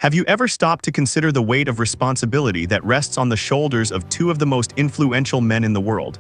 Have you ever stopped to consider the weight of responsibility that rests on the shoulders of two of the most influential men in the world?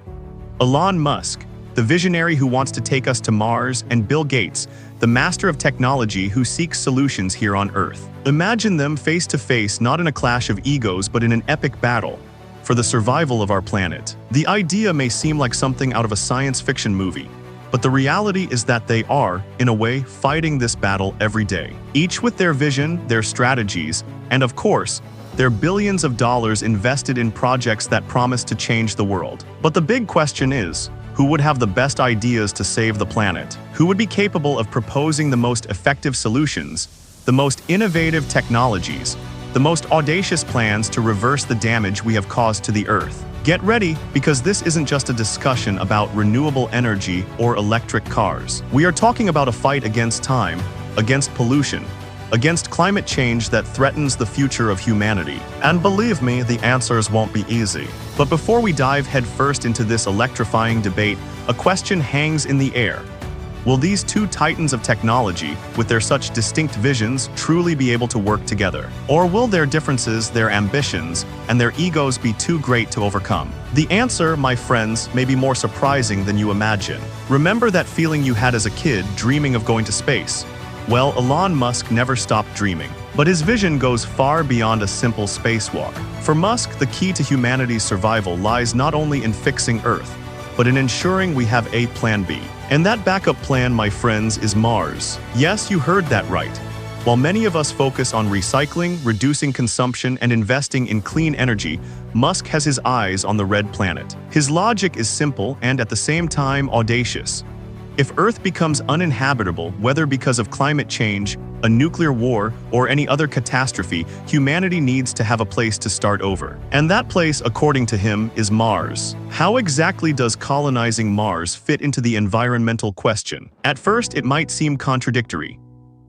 Elon Musk, the visionary who wants to take us to Mars, and Bill Gates, the master of technology who seeks solutions here on Earth. Imagine them face to face, not in a clash of egos but in an epic battle for the survival of our planet. The idea may seem like something out of a science fiction movie, but the reality is that they are, in a way, fighting this battle every day. Each with their vision, their strategies, and of course, their billions of dollars invested in projects that promise to change the world. But the big question is, who would have the best ideas to save the planet? Who would be capable of proposing the most effective solutions, the most innovative technologies, the most audacious plans to reverse the damage we have caused to the Earth? Get ready, because this isn't just a discussion about renewable energy or electric cars. We are talking about a fight against time, against pollution, against climate change that threatens the future of humanity. And believe me, the answers won't be easy. But before we dive headfirst into this electrifying debate, a question hangs in the air. Will these two titans of technology, with their such distinct visions, truly be able to work together? Or will their differences, their ambitions, and their egos be too great to overcome? The answer, my friends, may be more surprising than you imagine. Remember that feeling you had as a kid, dreaming of going to space? Well, Elon Musk never stopped dreaming. But his vision goes far beyond a simple spacewalk. For Musk, the key to humanity's survival lies not only in fixing Earth, but in ensuring we have a plan B. And that backup plan, my friends, is Mars. Yes, you heard that right. While many of us focus on recycling, reducing consumption, and investing in clean energy, Musk has his eyes on the red planet. His logic is simple and at the same time audacious. If Earth becomes uninhabitable, whether because of climate change, a nuclear war, or any other catastrophe, humanity needs to have a place to start over. And that place, according to him, is Mars. How exactly does colonizing Mars fit into the environmental question? At first, it might seem contradictory.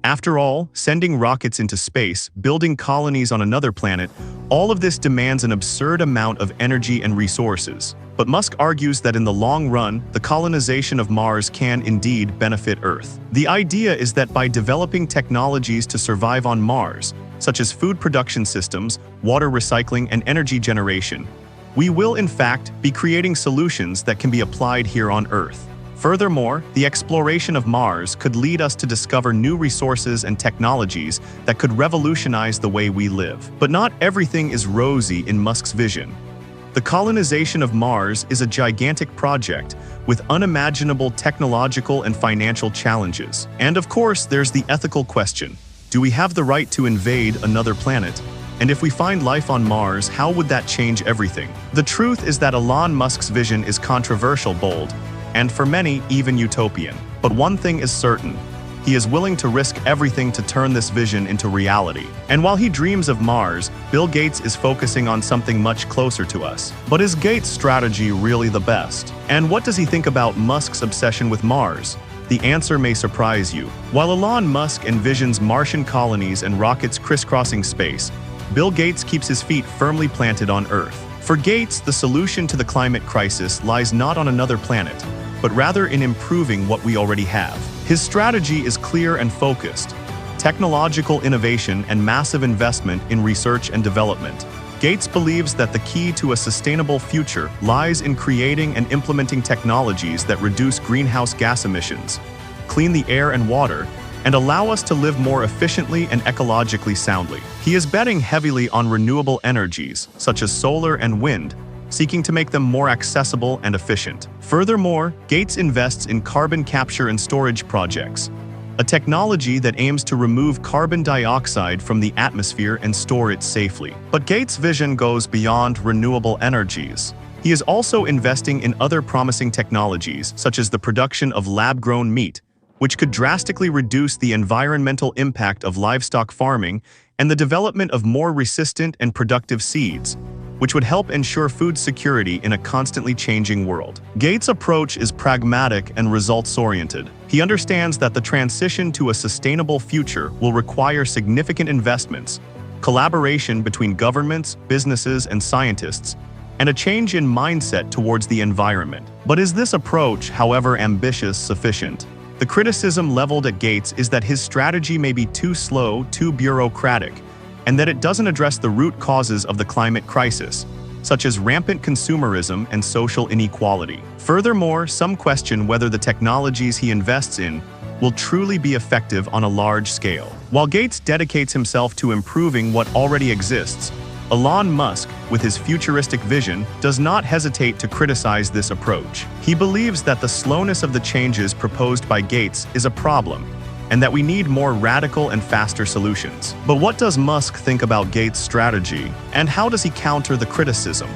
After all, sending rockets into space, building colonies on another planet, all of this demands an absurd amount of energy and resources. But Musk argues that in the long run, the colonization of Mars can indeed benefit Earth. The idea is that by developing technologies to survive on Mars, such as food production systems, water recycling, and energy generation, we will in fact be creating solutions that can be applied here on Earth. Furthermore, the exploration of Mars could lead us to discover new resources and technologies that could revolutionize the way we live. But not everything is rosy in Musk's vision. The colonization of Mars is a gigantic project with unimaginable technological and financial challenges. And of course, there's the ethical question. Do we have the right to invade another planet? And if we find life on Mars, how would that change everything? The truth is that Elon Musk's vision is controversial, bold, and for many, even utopian. But one thing is certain. He is willing to risk everything to turn this vision into reality. And while he dreams of Mars, Bill Gates is focusing on something much closer to us. But is Gates' strategy really the best? And what does he think about Musk's obsession with Mars? The answer may surprise you. While Elon Musk envisions Martian colonies and rockets crisscrossing space, Bill Gates keeps his feet firmly planted on Earth. For Gates, the solution to the climate crisis lies not on another planet, but rather in improving what we already have. His strategy is clear and focused: technological innovation and massive investment in research and development. Gates believes that the key to a sustainable future lies in creating and implementing technologies that reduce greenhouse gas emissions, clean the air and water, and allow us to live more efficiently and ecologically soundly. He is betting heavily on renewable energies, such as solar and wind, seeking to make them more accessible and efficient. Furthermore, Gates invests in carbon capture and storage projects, a technology that aims to remove carbon dioxide from the atmosphere and store it safely. But Gates' vision goes beyond renewable energies. He is also investing in other promising technologies, such as the production of lab-grown meat, which could drastically reduce the environmental impact of livestock farming, and the development of more resistant and productive seeds, which would help ensure food security in a constantly changing world. Gates' approach is pragmatic and results-oriented. He understands that the transition to a sustainable future will require significant investments, collaboration between governments, businesses, and scientists, and a change in mindset towards the environment. But is this approach, however ambitious, sufficient? The criticism leveled at Gates is that his strategy may be too slow, too bureaucratic, and that it doesn't address the root causes of the climate crisis, such as rampant consumerism and social inequality. Furthermore, some question whether the technologies he invests in will truly be effective on a large scale. While Gates dedicates himself to improving what already exists, Elon Musk, with his futuristic vision, does not hesitate to criticize this approach. He believes that the slowness of the changes proposed by Gates is a problem, and that we need more radical and faster solutions. But what does Musk think about Gates' strategy, and how does he counter the criticism?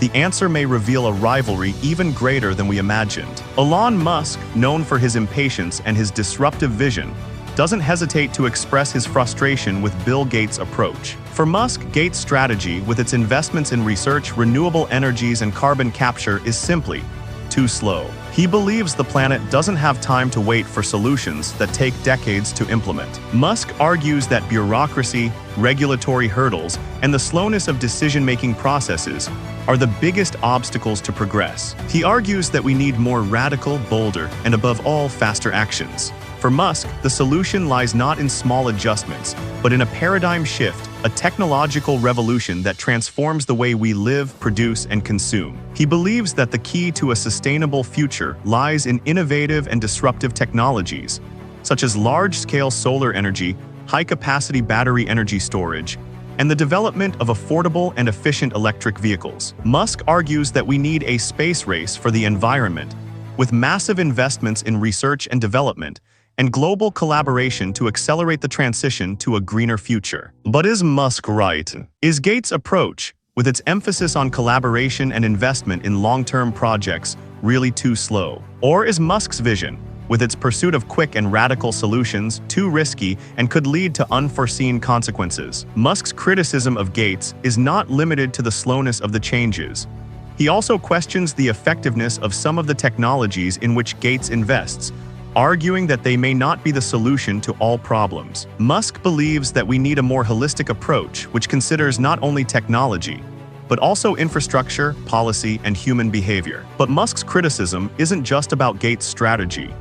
The answer may reveal a rivalry even greater than we imagined. Elon Musk, known for his impatience and his disruptive vision, doesn't hesitate to express his frustration with Bill Gates' approach. For Musk, Gates' strategy, with its investments in research, renewable energies, and carbon capture, is simply too slow. He believes the planet doesn't have time to wait for solutions that take decades to implement. Musk argues that bureaucracy, regulatory hurdles, and the slowness of decision-making processes are the biggest obstacles to progress. He argues that we need more radical, bolder, and above all, faster actions. For Musk, the solution lies not in small adjustments, but in a paradigm shift, a technological revolution that transforms the way we live, produce, and consume. He believes that the key to a sustainable future lies in innovative and disruptive technologies, such as large-scale solar energy, high-capacity battery energy storage, and the development of affordable and efficient electric vehicles. Musk argues that we need a space race for the environment, with massive investments in research and development, and global collaboration to accelerate the transition to a greener future. But is Musk right? Is Gates' approach, with its emphasis on collaboration and investment in long-term projects, really too slow? Or is Musk's vision, with its pursuit of quick and radical solutions, too risky and could lead to unforeseen consequences? Musk's criticism of Gates is not limited to the slowness of the changes. He also questions the effectiveness of some of the technologies in which Gates invests, arguing that they may not be the solution to all problems. Musk believes that we need a more holistic approach which considers not only technology, but also infrastructure, policy, and human behavior. But Musk's criticism isn't just about Gates' strategy.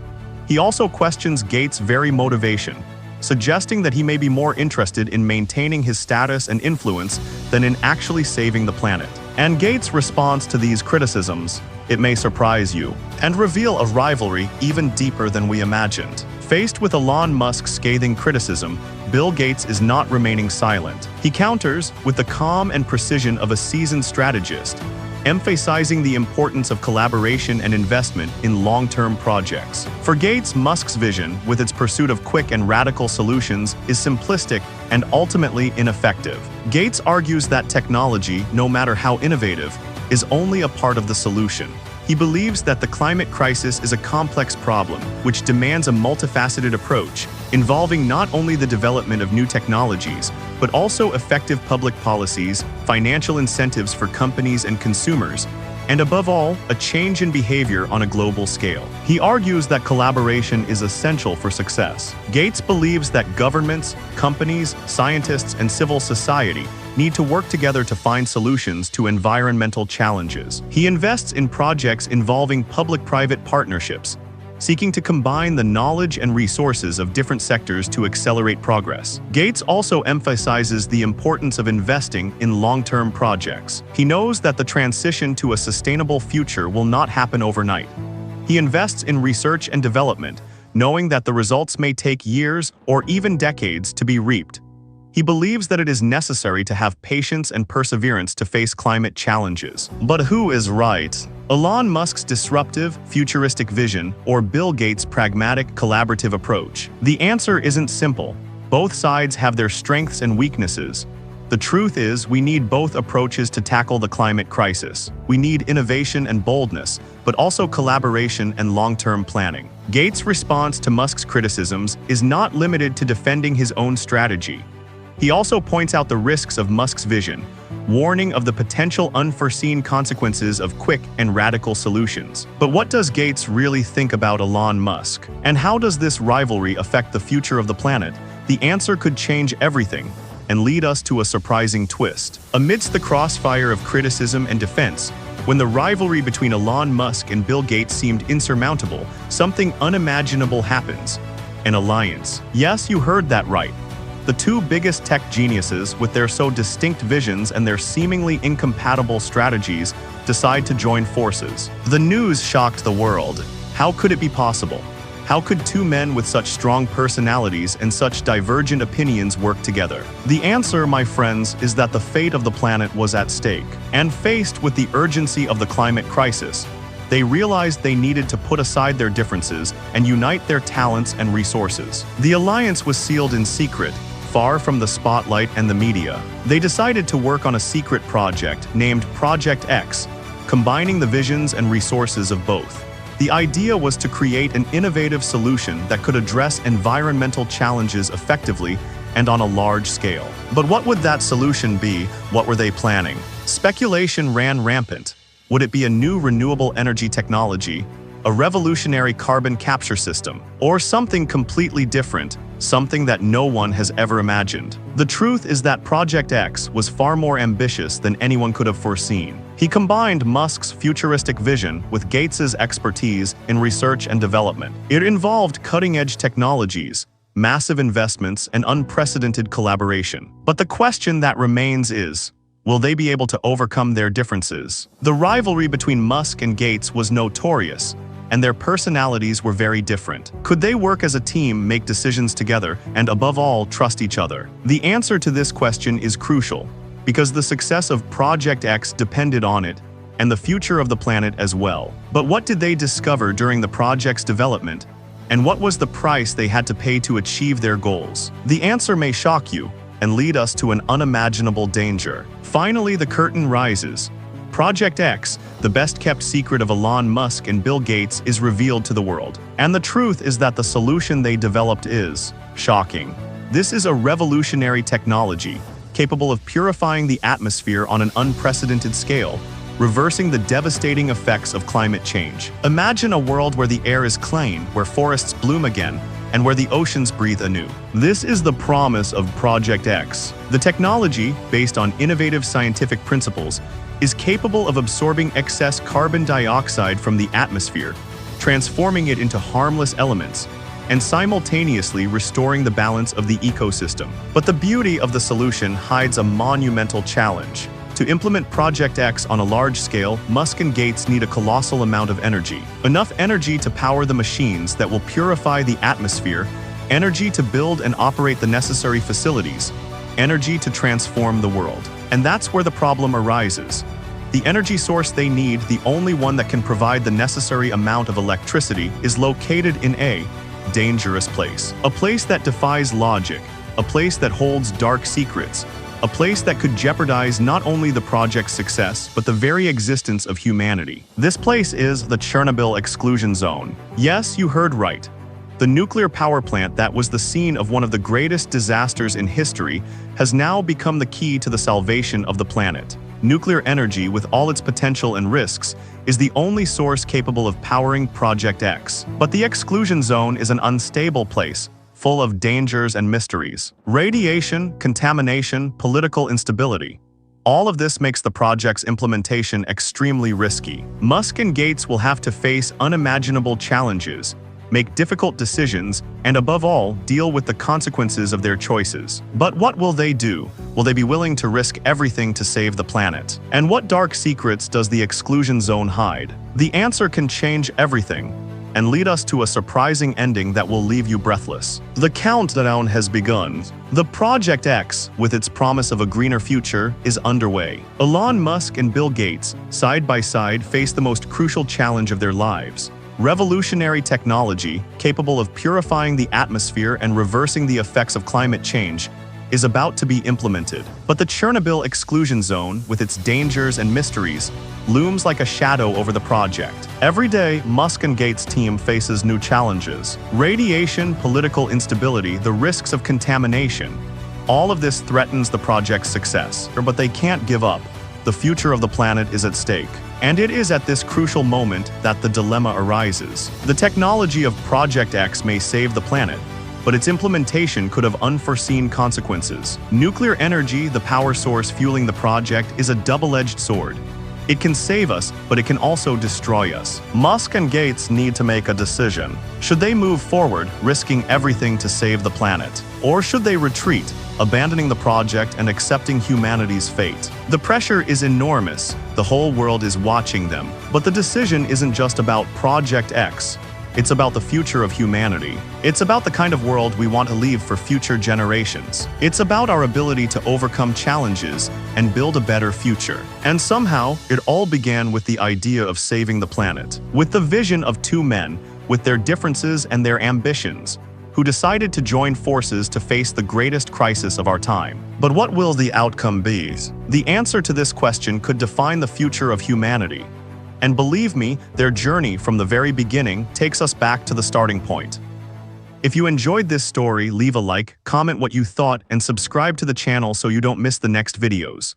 He also questions Gates' very motivation, suggesting that he may be more interested in maintaining his status and influence than in actually saving the planet. And Gates' response to these criticisms, it may surprise you, and reveal a rivalry even deeper than we imagined. Faced with Elon Musk's scathing criticism, Bill Gates is not remaining silent. He counters with the calm and precision of a seasoned strategist, emphasizing the importance of collaboration and investment in long-term projects. For Gates, Musk's vision, with its pursuit of quick and radical solutions, is simplistic and ultimately ineffective. Gates argues that technology, no matter how innovative, is only a part of the solution. He believes that the climate crisis is a complex problem, which demands a multifaceted approach, involving not only the development of new technologies, but also effective public policies, financial incentives for companies and consumers, and above all, a change in behavior on a global scale. He argues that collaboration is essential for success. Gates believes that governments, companies, scientists, and civil society need to work together to find solutions to environmental challenges. He invests in projects involving public-private partnerships, seeking to combine the knowledge and resources of different sectors to accelerate progress. Gates also emphasizes the importance of investing in long-term projects. He knows that the transition to a sustainable future will not happen overnight. He invests in research and development, knowing that the results may take years or even decades to be reaped. He believes that it is necessary to have patience and perseverance to face climate challenges. But who is right? Elon Musk's disruptive, futuristic vision, or Bill Gates' pragmatic, collaborative approach? The answer isn't simple. Both sides have their strengths and weaknesses. The truth is, we need both approaches to tackle the climate crisis. We need innovation and boldness, but also collaboration and long-term planning. Gates' response to Musk's criticisms is not limited to defending his own strategy. He also points out the risks of Musk's vision, warning of the potential unforeseen consequences of quick and radical solutions. But what does Gates really think about Elon Musk? And how does this rivalry affect the future of the planet? The answer could change everything and lead us to a surprising twist. Amidst the crossfire of criticism and defense, when the rivalry between Elon Musk and Bill Gates seemed insurmountable, something unimaginable happens: an alliance. Yes, you heard that right. The two biggest tech geniuses, with their so distinct visions and their seemingly incompatible strategies, decide to join forces. The news shocked the world. How could it be possible? How could two men with such strong personalities and such divergent opinions work together? The answer, my friends, is that the fate of the planet was at stake. And faced with the urgency of the climate crisis, they realized they needed to put aside their differences and unite their talents and resources. The alliance was sealed in secret, far from the spotlight and the media. They decided to work on a secret project named Project X, combining the visions and resources of both. The idea was to create an innovative solution that could address environmental challenges effectively and on a large scale. But what would that solution be? What were they planning? Speculation ran rampant. Would it be a new renewable energy technology, a revolutionary carbon capture system, or something completely different, something that no one has ever imagined? The truth is that Project X was far more ambitious than anyone could have foreseen. He combined Musk's futuristic vision with Gates's expertise in research and development. It involved cutting-edge technologies, massive investments, and unprecedented collaboration. But the question that remains is, will they be able to overcome their differences? The rivalry between Musk and Gates was notorious, and their personalities were very different. Could they work as a team, make decisions together, and above all, trust each other? The answer to this question is crucial, because the success of Project X depended on it, and the future of the planet as well. But what did they discover during the project's development, and what was the price they had to pay to achieve their goals? The answer may shock you, and lead us to an unimaginable danger. Finally, the curtain rises. Project X, the best-kept secret of Elon Musk and Bill Gates, is revealed to the world. And the truth is that the solution they developed is shocking. This is a revolutionary technology, capable of purifying the atmosphere on an unprecedented scale, reversing the devastating effects of climate change. Imagine a world where the air is clean, where forests bloom again, and where the oceans breathe anew. This is the promise of Project X. The technology, based on innovative scientific principles, is capable of absorbing excess carbon dioxide from the atmosphere, transforming it into harmless elements, and simultaneously restoring the balance of the ecosystem. But the beauty of the solution hides a monumental challenge. To implement Project X on a large scale, Musk and Gates need a colossal amount of energy. Enough energy to power the machines that will purify the atmosphere, energy to build and operate the necessary facilities, energy to transform the world. And that's where the problem arises. The energy source they need, the only one that can provide the necessary amount of electricity, is located in a dangerous place. A place that defies logic, a place that holds dark secrets, a place that could jeopardize not only the project's success, but the very existence of humanity. This place is the Chernobyl exclusion zone. Yes, you heard right. The nuclear power plant that was the scene of one of the greatest disasters in history has now become the key to the salvation of the planet. Nuclear energy, with all its potential and risks, is the only source capable of powering Project X. But the exclusion zone is an unstable place, full of dangers and mysteries. Radiation, contamination, political instability. All of this makes the project's implementation extremely risky. Musk and Gates will have to face unimaginable challenges, make difficult decisions, and above all, deal with the consequences of their choices. But what will they do? Will they be willing to risk everything to save the planet? And what dark secrets does the exclusion zone hide? The answer can change everything and lead us to a surprising ending that will leave you breathless. The countdown has begun. The Project X, with its promise of a greener future, is underway. Elon Musk and Bill Gates, side by side, face the most crucial challenge of their lives. Revolutionary technology, capable of purifying the atmosphere and reversing the effects of climate change, is about to be implemented. But the Chernobyl exclusion zone, with its dangers and mysteries, looms like a shadow over the project. Every day, Musk and Gates' team faces new challenges. Radiation, political instability, the risks of contamination. All of this threatens the project's success. But they can't give up. The future of the planet is at stake. And it is at this crucial moment that the dilemma arises. The technology of Project X may save the planet, but its implementation could have unforeseen consequences. Nuclear energy, the power source fueling the project, is a double-edged sword. It can save us, but it can also destroy us. Musk and Gates need to make a decision. Should they move forward, risking everything to save the planet? Or should they retreat, abandoning the project and accepting humanity's fate? The pressure is enormous. The whole world is watching them. But the decision isn't just about Project X. It's about the future of humanity. It's about the kind of world we want to leave for future generations. It's about our ability to overcome challenges and build a better future. And somehow, it all began with the idea of saving the planet. With the vision of two men, with their differences and their ambitions, who decided to join forces to face the greatest crisis of our time. But what will the outcome be? The answer to this question could define the future of humanity. And believe me, their journey from the very beginning takes us back to the starting point. If you enjoyed this story, leave a like, comment what you thought, and subscribe to the channel so you don't miss the next videos.